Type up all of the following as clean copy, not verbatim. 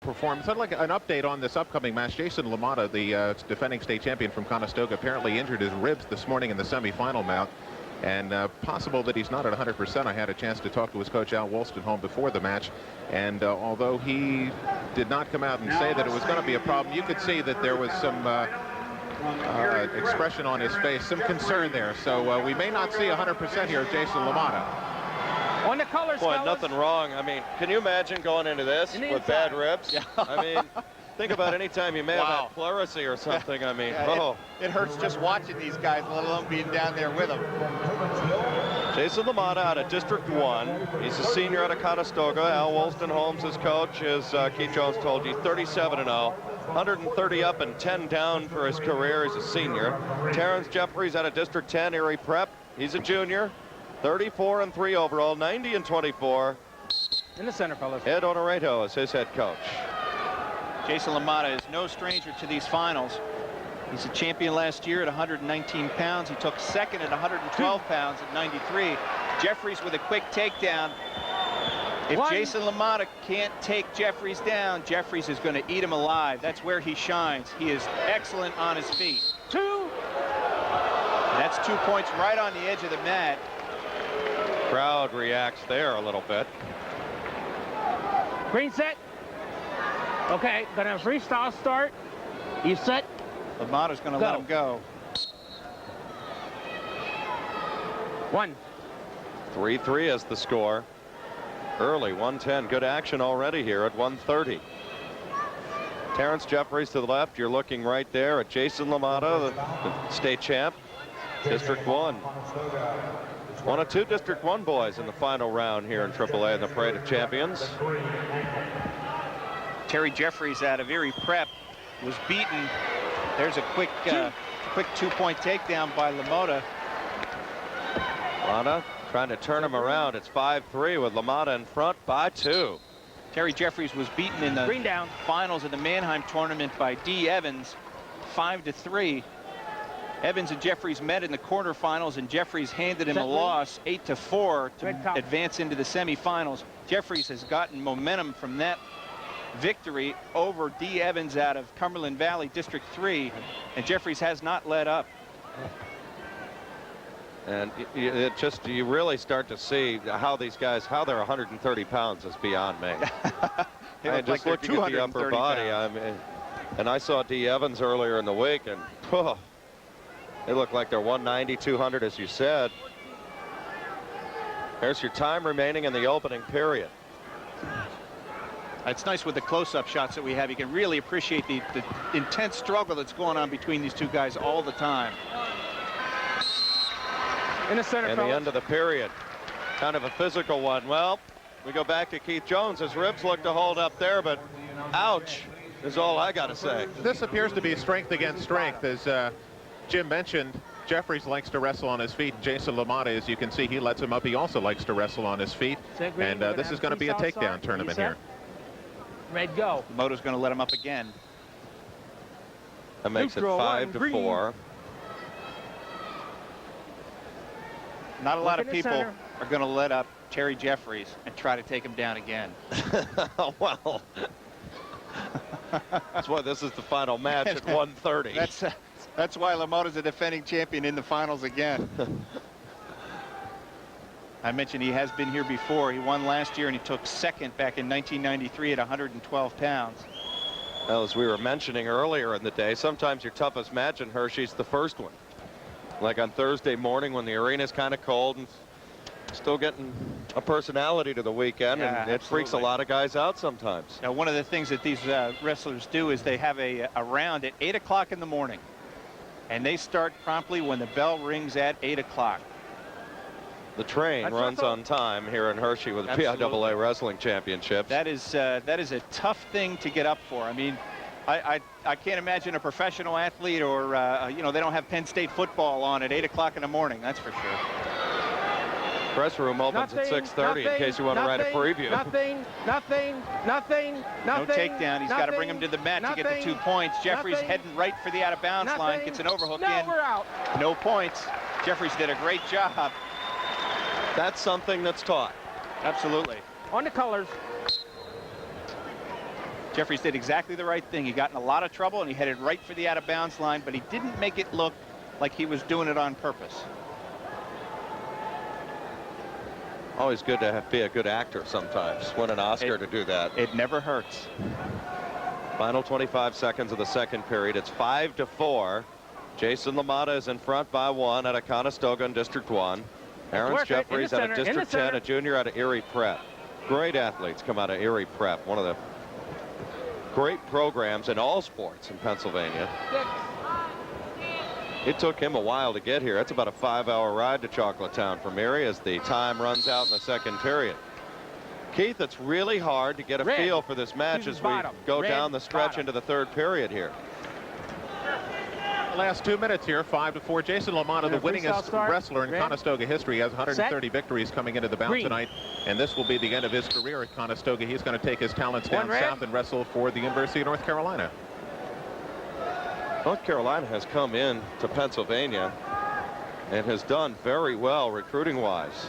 performance. I'd like an update on this upcoming match. Jason LaMotta, the defending state champion from Conestoga, apparently injured his ribs this morning in the semifinal bout. And possible that he's not at 100%. I had a chance to talk to his coach, Al Wolstenholme, before the match. And although he did not come out and say that it was going to be a problem, you could see that there was some expression on his face, some concern there. So we may not see 100% here of Jason LaMotta. On the colors, boy, fellas. nothing wrong. I mean, can you imagine going into this with bad ribs? Yeah. I mean, think about any time you may have had pleurisy or something. I mean, it hurts just watching these guys, let alone being down there with them. Jason LaMotta out of District 1. He's a senior out of Conestoga. Al Wolstenholme's his coach, as Keith Jones told you, 37-0. 130 up and 10 down for his career as a senior. Terrence Jefferies out of District 10, Erie Prep. He's a junior. 34-3 overall, 90-24. In the center, fellas. Ed Honorato is his head coach. Jason LaMotta is no stranger to these finals. He's a champion last year at 119 pounds. He took second at 112 pounds at 93. Jefferies with a quick takedown. If Jason LaMotta can't take Jefferies down, Jefferies is going to eat him alive. That's where he shines. He is excellent on his feet. That's 2 points right on the edge of the mat. Crowd reacts there a little bit. Green set. Okay, gonna freestyle start. You set. LaMotta's going to let him go. 3-3 is the score. Early, 110. Good action already here at 130. Terrence Jefferies to the left. You're looking right there at Jason LaMotta, the state champ, District 1. One of two District 1 boys in the final round here in AAA in the Parade of Champions. Terry Jefferies out of Erie Prep was beaten. There's a quick 2-point takedown by LaMotta. LaMotta trying to turn him around. It's 5-3 with LaMotta in front by 2. Terry Jefferies was beaten in the finals of the Mannheim tournament by D. Evans, 5-3. Evans and Jefferies met in the quarterfinals, and Jefferies handed him a loss, 8-4, to advance into the semifinals. Jefferies has gotten momentum from that victory over D. Evans out of Cumberland Valley, District 3, and Jefferies has not let up. And you really start to see how these guys, how they're 130 pounds is beyond me. And just like looking at the upper body, I mean, and I saw D. Evans earlier in the week, and they look like they're 190, 200, as you said. There's your time remaining in the opening period. It's nice with the close-up shots that we have. You can really appreciate the intense struggle that's going on between these two guys all the time. In the center, And the end of the period. Kind of a physical one. Well, we go back to Keith Jones. His ribs look to hold up there, but ouch is all I got to say. This appears to be strength against strength. As Jim mentioned, Jefferies likes to wrestle on his feet. Jason LaMotta, as you can see, he lets him up. He also likes to wrestle on his feet. And this is going to be a takedown tournament here. Red, go. LaMotta's going to let him up again. That makes it 5-4. Not a lot of people are going to let up Terry Jefferies and try to take him down again. Well, that's why this is the final match at 130. That's why LaMotta's a defending champion in the finals again. I mentioned he has been here before. He won last year, and he took second back in 1993 at 112 pounds. Well, as we were mentioning earlier in the day, sometimes your toughest match in Hershey's the first one. Like on Thursday morning when the arena's kind of cold and still getting a personality to the weekend, and it freaks a lot of guys out sometimes. Now, one of the things that these wrestlers do is they have a round at 8 o'clock in the morning, and they start promptly when the bell rings at 8 o'clock. The train runs on time here in Hershey with the PIAA Wrestling Championship. That is a tough thing to get up for. I mean, I can't imagine a professional athlete or, you know, they don't have Penn State football on at 8 o'clock in the morning, that's for sure. Press room opens at 6:30 in case you want to write a preview. Nothing. No takedown. He's got to bring him to the mat to get the 2 points. Jefferies heading right for the out-of-bounds line, gets an overhook in. We're out. No points. Jefferies did a great job. That's something that's taught. Absolutely. On the colors. Jefferies did exactly the right thing. He got in a lot of trouble, and he headed right for the out-of-bounds line, but he didn't make it look like he was doing it on purpose. Always good to be a good actor sometimes. Win an Oscar to do that. It never hurts. Final 25 seconds of the second period. It's 5-4. Jason LaMotta is in front by 1 out of Conestoga in District 1. Terrence Jefferies out of District 10, a junior out of Erie Prep. Great athletes come out of Erie Prep, one of the great programs in all sports in Pennsylvania. It took him a while to get here. That's about a 5-hour ride to Chocolatetown from Erie as the time runs out in the second period. Keith, it's really hard to get a feel for this match as we go down the stretch into the third period here. Last 2 minutes here, 5-4. Jason LaMotta, the winningest wrestler in Conestoga history, has 130 victories coming into the bout tonight, and this will be the end of his career at Conestoga. He's going to take his talents down south and wrestle for the University of North Carolina. North Carolina has come in to Pennsylvania and has done very well recruiting-wise.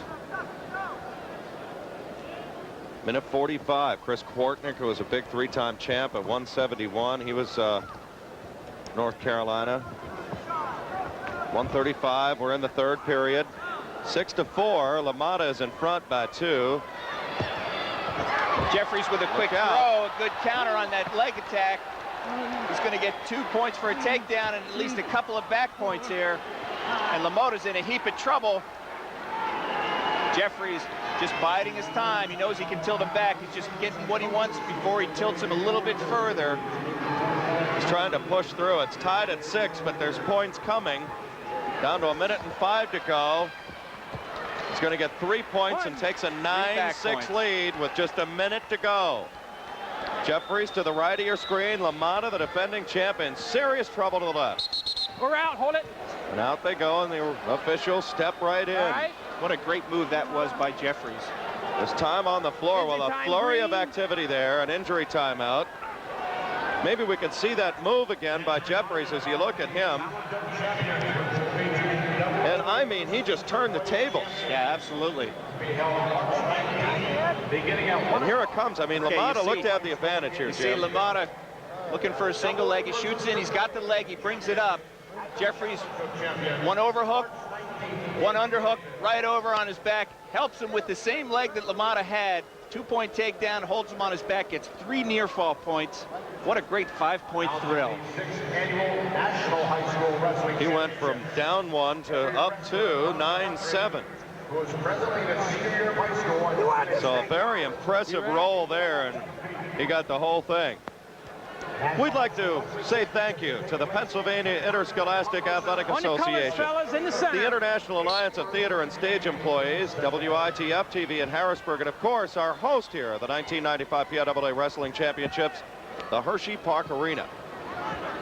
Minute 45. Chris Kwartnick, who was a big 3-time champ at 171. He was North Carolina. 135. We're in the third period. 6-4. LaMotta is in front by 2. Jefferies with a quick throw, a good counter on that leg attack. He's going to get 2 points for a takedown and at least a couple of back points here. And LaMotta's in a heap of trouble. Jefferies just biding his time. He knows he can tilt him back. He's just getting what he wants before he tilts him a little bit further. He's trying to push through. It's tied at 6, but there's points coming. Down to 1 minute and 5 to go. He's going to get 3 points and takes a 9-6 lead with just a minute to go. Jefferies to the right of your screen. LaMotta, the defending champ, in serious trouble to the left. We're out. Hold it. And out they go, and the officials step right in. What a great move that was by Jefferies. There's time on the floor. Well, a flurry of activity there, an injury timeout. Maybe we can see that move again by Jefferies as you look at him. And I mean, he just turned the tables. Yeah, absolutely. And here it comes. I mean, LaMotta looked to have the advantage here, You Jim. see LaMotta looking for a single leg. He shoots in. He's got the leg. He brings it up. Jefferies, one overhook, one underhook, right over on his back. Helps him with the same leg that LaMotta had. 2-point takedown, holds him on his back, gets 3 near fall points. What a great 5-point thrill. He went from down 1 to up 2, 9-7. So a very impressive roll there, and he got the whole thing. We'd like to say thank you to the Pennsylvania Interscholastic Athletic Association, the International Alliance of Theater and Stage Employees, WITF-TV in Harrisburg, and of course our host here, the 1995 PIAA Wrestling Championships, the Hershey Park Arena.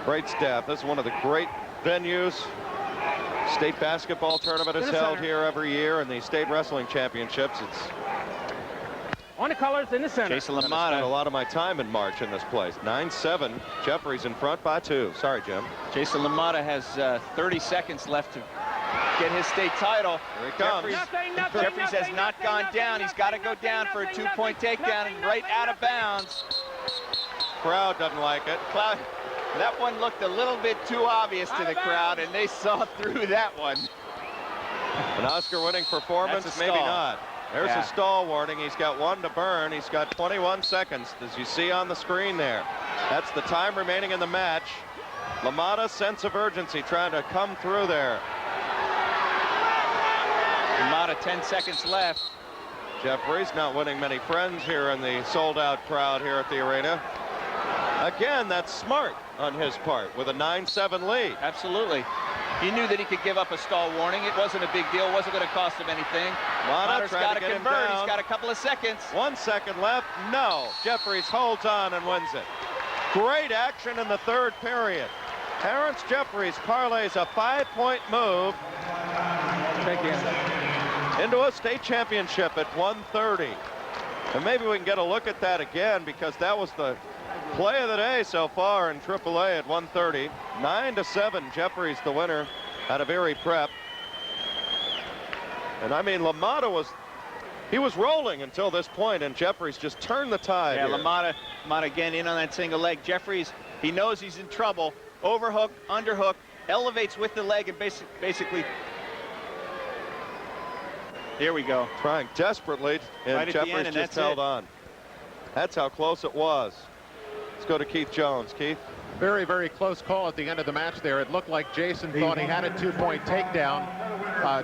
Great staff. This is one of the great venues. State basketball tournament is held here every year, and the state wrestling championships. It's on the colors in the center. Jason I spent a LaMotta. lot of my time in March in this place. 9-7. Jefferies in front by 2. Sorry, Jim. Jason LaMotta has 30 seconds left to get his state title. Here he comes. Jefferies has not gone down. He's got to go down for a 2-point takedown and right out of bounds. Crowd doesn't like it. That one looked a little bit too obvious to the crowd, and they saw through that one. An Oscar-winning performance? That's a Maybe stall. not. There's a stall warning. He's got 1 to burn. He's got 21 seconds, as you see on the screen there. That's the time remaining in the match. LaMotta's sense of urgency trying to come through there. LaMotta, 10 seconds left. Jefferies not winning many friends here in the sold-out crowd here at the arena. Again, that's smart on his part with a 9-7 lead. Absolutely. He knew that he could give up a stall warning. It wasn't a big deal. It wasn't going to cost him anything. LaMotta's got to get him convert. down. He's got a couple of seconds. 1 second left. No. Jefferies holds on and wins it. Great action in the third period. Terrence Jefferies parlays a 5-point move into a state championship at 130. And maybe we can get a look at that again, because that was the play of the day so far in AAA at 130. 9-7, Jefferies the winner out of Erie Prep. And I mean, LaMotta He was rolling until this point, and Jefferies just turned the tide. Yeah, here. LaMotta again in on that single leg. Jefferies, he knows he's in trouble. Overhook, underhook, elevates with the leg, and basically, here we go. Trying desperately, and Right at the Jefferies end, and just that's held it. on. That's how close it was. Let's go to Keith Jones. Keith? Very, very close call at the end of the match there. It looked like Jason thought he had a 2-point takedown.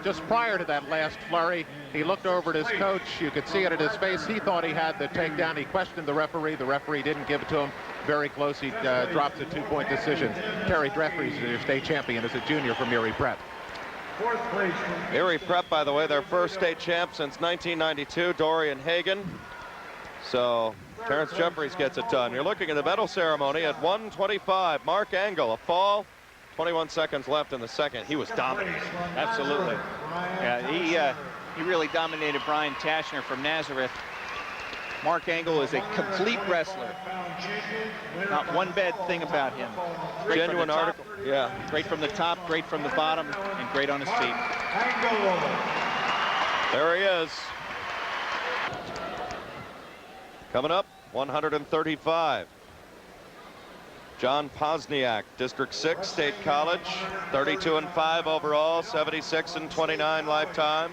Just prior to that last flurry, he looked over at his coach. You could see it at his face. He thought he had the takedown. He questioned the referee. The referee didn't give it to him. Very close. He drops a 2-point decision. Terry Jefferies is your state champion as a junior from Erie Prep. Erie Prep, by the way, their first state champ since 1992, Dorian Hagen. So Terrence Jefferies gets it done. You're looking at the medal ceremony at 1:25. Mark Angle, a fall. 21 seconds left in the second. He was dominating. Absolutely. Yeah, he really dominated Brian Tashner from Nazareth. Mark Angle is a complete wrestler. Not one bad thing about him. Great Genuine from the top, article. Yeah. Great from the top, great from the bottom, and great on his feet. There he is. Coming up, 135. John Posniak, District 6, State College, 32-5 overall, 76-29 lifetime.